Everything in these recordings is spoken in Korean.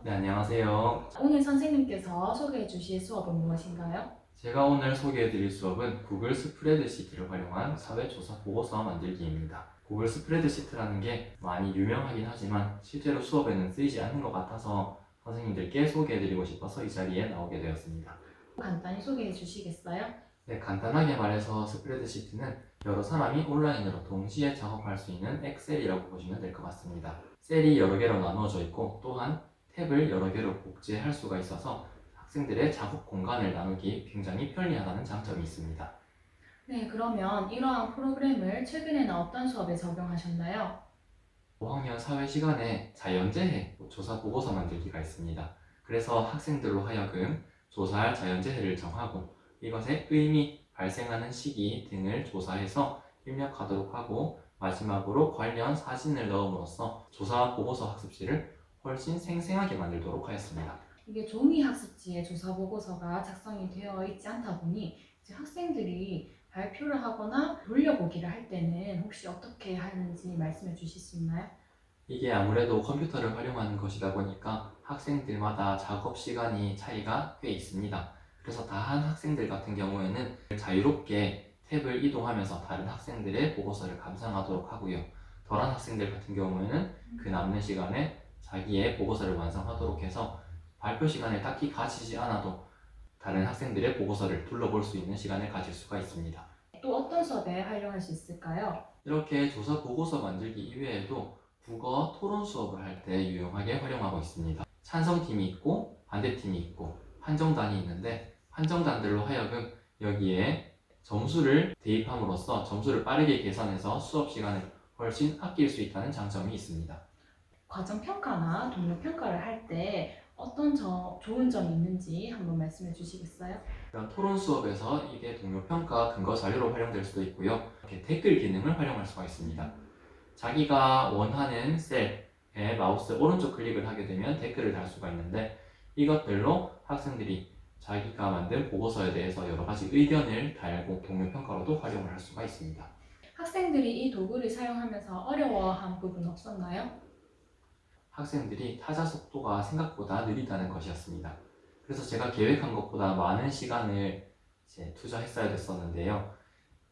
네, 안녕하세요. 오늘 선생님께서 소개해 주실 수업은 무엇인가요? 제가 오늘 소개해 드릴 수업은 구글 스프레드시트를 활용한 사회조사 보고서 만들기입니다. 구글 스프레드시트라는 게 많이 유명하긴 하지만 실제로 수업에는 쓰이지 않는 것 같아서 선생님들께 소개해 드리고 싶어서 이 자리에 나오게 되었습니다. 간단히 소개해 주시겠어요? 네, 간단하게 말해서 스프레드시트는 여러 사람이 온라인으로 동시에 작업할 수 있는 엑셀이라고 보시면 될 것 같습니다. 셀이 여러 개로 나누어져 있고 또한 탭을 여러 개로 복제할 수가 있어서 학생들의 작업 공간을 나누기 굉장히 편리하다는 장점이 있습니다. 네, 그러면 이러한 프로그램을 최근에는 어떤 수업에 적용하셨나요? 5학년 사회 시간에 자연재해 조사 보고서 만들기가 있습니다. 그래서 학생들로 하여금 조사할 자연재해를 정하고 이것의 의미, 발생하는 시기 등을 조사해서 입력하도록 하고 마지막으로 관련 사진을 넣음으로써 조사 보고서 학습지를 훨씬 생생하게 만들도록 하였습니다. 이게 종이 학습지에 조사 보고서가 작성이 되어 있지 않다 보니 이제 학생들이 발표를 하거나 돌려보기를 할 때는 혹시 어떻게 하는지 말씀해 주실 수 있나요? 이게 아무래도 컴퓨터를 활용하는 것이다 보니까 학생들마다 작업 시간이 차이가 꽤 있습니다. 그래서 다한 학생들 같은 경우에는 자유롭게 탭을 이동하면서 다른 학생들의 보고서를 감상하도록 하고요. 덜한 학생들 같은 경우에는 그 남는 시간에 자기의 보고서를 완성하도록 해서 발표 시간을 딱히 가지지 않아도 다른 학생들의 보고서를 둘러볼 수 있는 시간을 가질 수가 있습니다. 또 어떤 수업에 활용할 수 있을까요? 이렇게 조사 보고서 만들기 이외에도 국어 토론 수업을 할 때 유용하게 활용하고 있습니다. 찬성팀이 있고 반대팀이 있고 판정단이 있는데 판정단들로 하여금 여기에 점수를 대입함으로써 점수를 빠르게 계산해서 수업 시간을 훨씬 아낄 수 있다는 장점이 있습니다. 과정 평가나 동료 평가를 할 때 어떤 좋은 점이 있는지 한번 말씀해 주시겠어요? 이런 토론 수업에서 이게 동료 평가 근거 자료로 활용될 수도 있고요. 이렇게 댓글 기능을 활용할 수가 있습니다. 자기가 원하는 셀에 마우스 오른쪽 클릭을 하게 되면 댓글을 달 수가 있는데 이것들로 학생들이 자기가 만든 보고서에 대해서 여러 가지 의견을 달고 동료 평가로도 활용을 할 수가 있습니다. 학생들이 이 도구를 사용하면서 어려워한 부분 없었나요? 학생들이 타자 속도가 생각보다 느리다는 것이었습니다. 그래서 제가 계획한 것보다 많은 시간을 투자했어야 됐었는데요.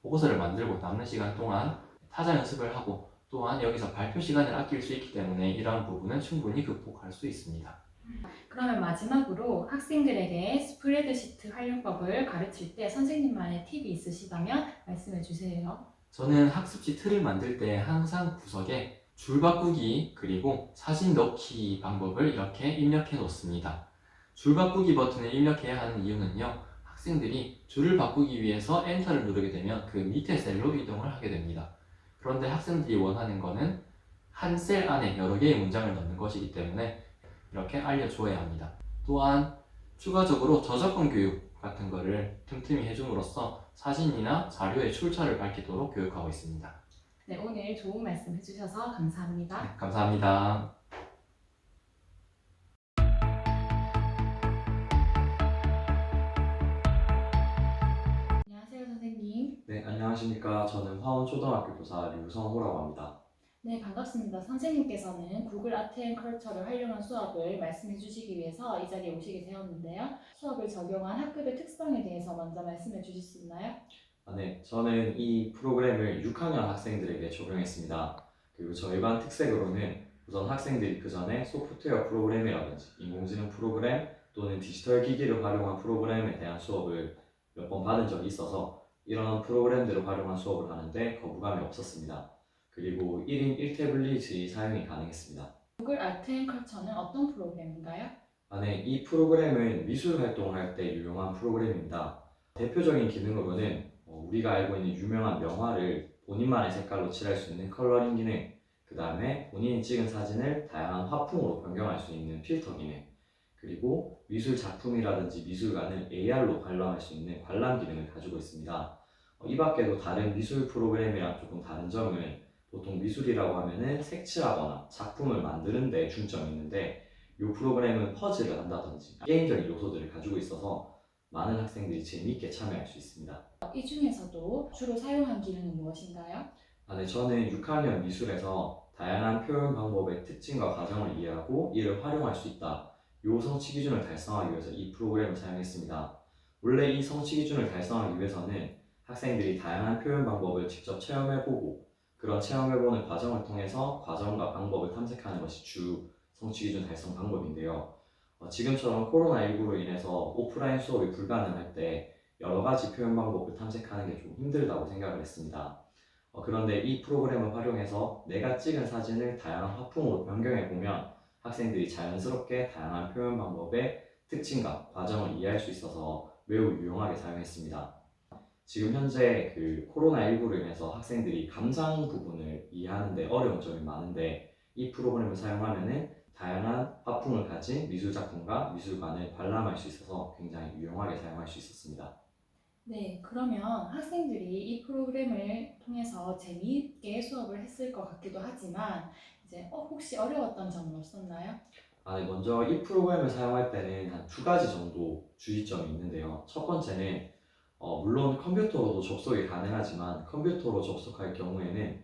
보고서를 만들고 남는 시간 동안 타자 연습을 하고 또한 여기서 발표 시간을 아낄 수 있기 때문에 이러한 부분은 충분히 극복할 수 있습니다. 그러면 마지막으로 학생들에게 스프레드시트 활용법을 가르칠 때 선생님만의 팁이 있으시다면 말씀해 주세요. 저는 학습지 틀을 만들 때 항상 구석에 줄 바꾸기 그리고 사진 넣기 방법을 이렇게 입력해 놓습니다. 줄 바꾸기 버튼을 입력해야 하는 이유는요. 학생들이 줄을 바꾸기 위해서 엔터를 누르게 되면 그 밑에 셀로 이동을 하게 됩니다. 그런데 학생들이 원하는 거는 한 셀 안에 여러 개의 문장을 넣는 것이기 때문에 이렇게 알려주어야 합니다. 또한 추가적으로 저작권 교육 같은 거를 틈틈이 해줌으로써 사진이나 자료의 출처를 밝히도록 교육하고 있습니다. 네, 오늘 좋은 말씀 해주셔서 감사합니다. 네, 감사합니다. 안녕하세요, 선생님. 네, 안녕하십니까. 저는 화원초등학교 교사 류성호라고 합니다. 네, 반갑습니다. 선생님께서는 구글 아트 앤 컬처를 활용한 수업을 말씀해 주시기 위해서 이 자리에 오시게 되었는데요. 수업을 적용한 학급의 특성에 대해서 먼저 말씀해 주실 수 있나요? 네, 저는 이 프로그램을 6학년 학생들에게 적용했습니다. 그리고 저희 반 특색으로는 우선 학생들이 그 전에 소프트웨어 프로그램이라든지 인공지능 프로그램 또는 디지털 기기를 활용한 프로그램에 대한 수업을 몇 번 받은 적이 있어서 이런 프로그램들을 활용한 수업을 하는데 거부감이 없었습니다. 그리고 1인 1태블릿의 사용이 가능했습니다. 구글 아트 앤 컬처는 어떤 프로그램인가요? 네, 이 프로그램은 미술 활동을 할 때 유용한 프로그램입니다. 대표적인 기능으로는 우리가 알고 있는 유명한 명화를 본인만의 색깔로 칠할 수 있는 컬러링 기능, 그 다음에 본인이 찍은 사진을 다양한 화풍으로 변경할 수 있는 필터 기능, 그리고 미술 작품이라든지 미술관을 AR로 관람할 수 있는 관람 기능을 가지고 있습니다. 이 밖에도 다른 미술 프로그램이랑 조금 다른 점은 보통 미술이라고 하면은 색칠하거나 작품을 만드는 데 중점이 있는데 이 프로그램은 퍼즐을 한다든지 게임적인 요소들을 가지고 있어서 많은 학생들이 재미있게 참여할 수 있습니다. 이 중에서도 주로 사용한 기능은 무엇인가요? 네, 저는 6학년 미술에서 다양한 표현 방법의 특징과 과정을 이해하고 이를 활용할 수 있다. 요 성취 기준을 달성하기 위해서 이 프로그램을 사용했습니다. 원래 이 성취 기준을 달성하기 위해서는 학생들이 다양한 표현 방법을 직접 체험해보고 그런 체험해보는 과정을 통해서 과정과 방법을 탐색하는 것이 주 성취 기준 달성 방법인데요. 지금처럼 코로나19로 인해서 오프라인 수업이 불가능할 때 여러 가지 표현 방법을 탐색하는 게 좀 힘들다고 생각을 했습니다. 그런데 이 프로그램을 활용해서 내가 찍은 사진을 다양한 화풍으로 변경해보면 학생들이 자연스럽게 다양한 표현 방법의 특징과 과정을 이해할 수 있어서 매우 유용하게 사용했습니다. 지금 현재 그 코로나19로 인해서 학생들이 감상 부분을 이해하는 데 어려운 점이 많은데 이 프로그램을 사용하면은 다양한 화풍을 가진 미술작품과 미술관을 관람할 수 있어서 굉장히 유용하게 사용할 수 있었습니다. 네, 그러면 학생들이 이 프로그램을 통해서 재미있게 수업을 했을 것 같기도 하지만 이제 혹시 어려웠던 점은 없었나요? 네, 먼저 이 프로그램을 사용할 때는 한 두 가지 정도 주의점이 있는데요. 첫 번째는 물론 컴퓨터로도 접속이 가능하지만 컴퓨터로 접속할 경우에는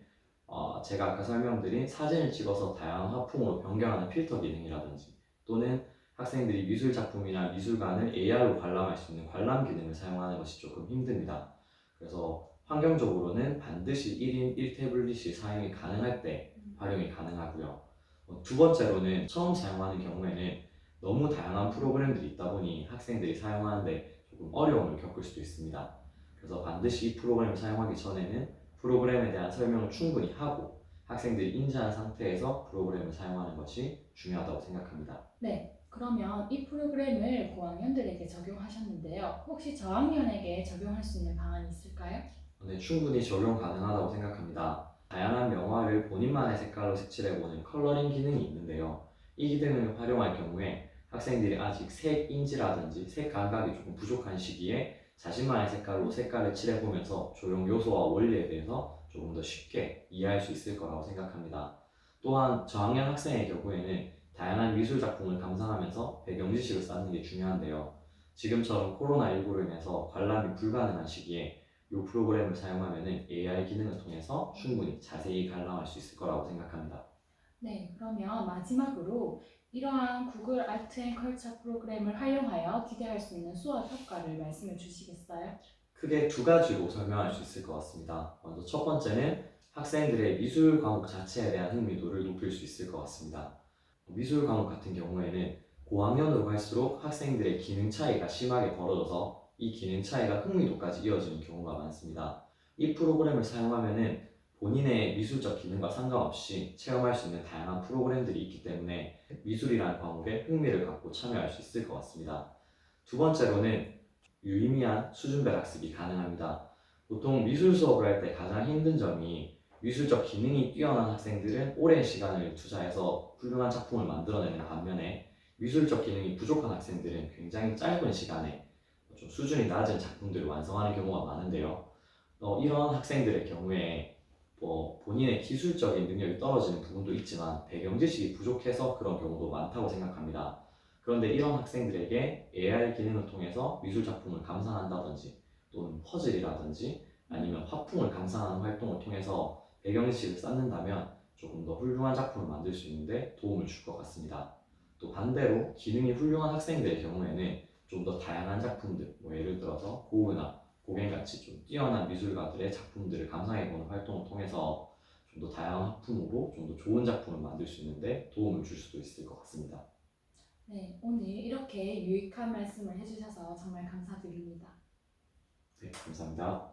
제가 아까 설명드린 사진을 찍어서 다양한 화풍으로 변경하는 필터 기능이라든지 또는 학생들이 미술 작품이나 미술관을 AR로 관람할 수 있는 관람 기능을 사용하는 것이 조금 힘듭니다. 그래서 환경적으로는 반드시 1인 1태블릿이 사용이 가능할 때 활용이 가능하고요. 두 번째로는 처음 사용하는 경우에는 너무 다양한 프로그램들이 있다 보니 학생들이 사용하는데 조금 어려움을 겪을 수도 있습니다. 그래서 반드시 이 프로그램을 사용하기 전에는 프로그램에 대한 설명을 충분히 하고 학생들이 인지한 상태에서 프로그램을 사용하는 것이 중요하다고 생각합니다. 네, 그러면 이 프로그램을 고학년들에게 적용하셨는데요. 혹시 저학년에게 적용할 수 있는 방안이 있을까요? 네, 충분히 적용 가능하다고 생각합니다. 다양한 명화를 본인만의 색깔로 색칠해보는 컬러링 기능이 있는데요. 이 기능을 활용할 경우에 학생들이 아직 색 인지라든지 색 감각이 조금 부족한 시기에 자신만의 색깔로 색깔을 칠해보면서 조형 요소와 원리에 대해서 조금 더 쉽게 이해할 수 있을 거라고 생각합니다. 또한 저학년 학생의 경우에는 다양한 미술 작품을 감상하면서 배경 지식을 쌓는 게 중요한데요. 지금처럼 코로나19로 인해서 관람이 불가능한 시기에 이 프로그램을 사용하면 AI 기능을 통해서 충분히 자세히 관람할 수 있을 거라고 생각합니다. 네, 그러면 마지막으로 이러한 구글 아트 앤 컬처 프로그램을 활용하여 기대할 수 있는 수업 효과를 말씀해 주시겠어요? 크게 두 가지로 설명할 수 있을 것 같습니다. 먼저 첫 번째는 학생들의 미술 과목 자체에 대한 흥미도를 높일 수 있을 것 같습니다. 미술 과목 같은 경우에는 고학년으로 갈수록 학생들의 기능 차이가 심하게 벌어져서 이 기능 차이가 흥미도까지 이어지는 경우가 많습니다. 이 프로그램을 사용하면 본인의 미술적 기능과 상관없이 체험할 수 있는 다양한 프로그램들이 있기 때문에 미술이라는 과목에 흥미를 갖고 참여할 수 있을 것 같습니다. 두 번째로는 유의미한 수준별 학습이 가능합니다. 보통 미술 수업을 할 때 가장 힘든 점이 미술적 기능이 뛰어난 학생들은 오랜 시간을 투자해서 훌륭한 작품을 만들어내는 반면에 미술적 기능이 부족한 학생들은 굉장히 짧은 시간에 좀 수준이 낮은 작품들을 완성하는 경우가 많은데요. 이런 학생들의 경우에 본인의 기술적인 능력이 떨어지는 부분도 있지만 배경 지식이 부족해서 그런 경우도 많다고 생각합니다. 그런데 이런 학생들에게 AI 기능을 통해서 미술 작품을 감상한다든지 또는 퍼즐이라든지 아니면 화풍을 감상하는 활동을 통해서 배경 지식을 쌓는다면 조금 더 훌륭한 작품을 만들 수 있는데 도움을 줄 것 같습니다. 또 반대로 기능이 훌륭한 학생들의 경우에는 좀 더 다양한 작품들, 예를 들어서 고흐나 고갱같이 좀 뛰어난 미술가들의 작품들을 감상해보는 활동을 통해서 좀 더 다양한 화풍으로 좀 더 좋은 작품을 만들 수 있는데 도움을 줄 수도 있을 것 같습니다. 네, 오늘 이렇게 유익한 말씀을 해주셔서 정말 감사드립니다. 네, 감사합니다.